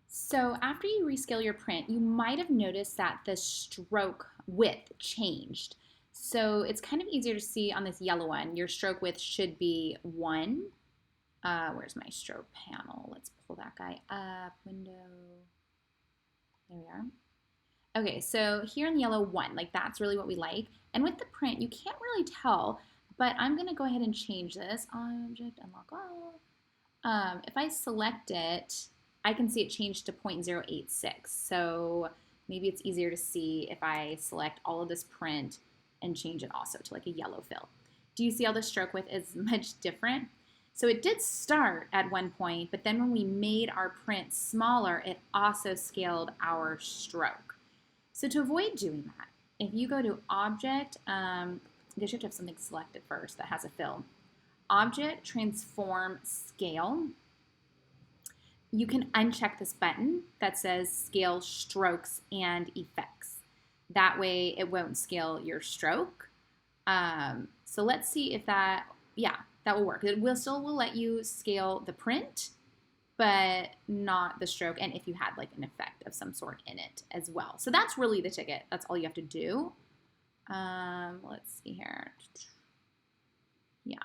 So after you rescale your print, you might have noticed that the stroke width changed. So it's kind of easier to see on this yellow one. Your stroke width should be 1. Where's my stroke panel? Let's pull that guy up. Window. There we are. Okay, so here in the yellow, 1. Like that's really what we like. And with the print, you can't really tell, but I'm going to go ahead and change this. Object, unlock all. If I select it, I can see it changed to 0.086. So maybe it's easier to see if I select all of this print and change it also to like a yellow fill. Do you see how the stroke width is much different? So it did start at one point, but then when we made our print smaller, it also scaled our stroke. So to avoid doing that, if you go to Object, I guess you have to have something selected first that has a fill. Object, Transform, Scale. You can uncheck this button that says Scale Strokes and Effects. That way it won't scale your stroke. So let's see if that, yeah, that will work. It will still will let you scale the print, but not the stroke, and if you had like an effect of some sort in it as well. So that's really the ticket. That's all you have to do. Let's see here. Yeah,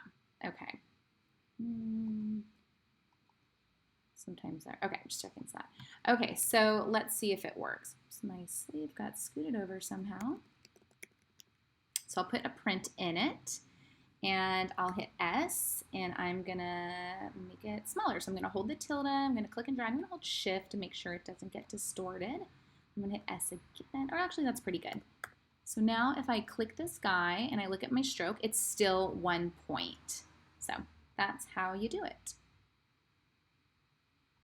okay. Sometimes there, okay, just checking that. Okay, so let's see if it works. So my sleeve got scooted over somehow. So I'll put a print in it, and I'll hit S, and I'm gonna make it smaller. So I'm gonna hold the tilde, I'm gonna click and drag, I'm gonna hold Shift to make sure it doesn't get distorted. I'm gonna hit S again, or actually that's pretty good. So now if I click this guy and I look at my stroke, it's still 1 point. So that's how you do it.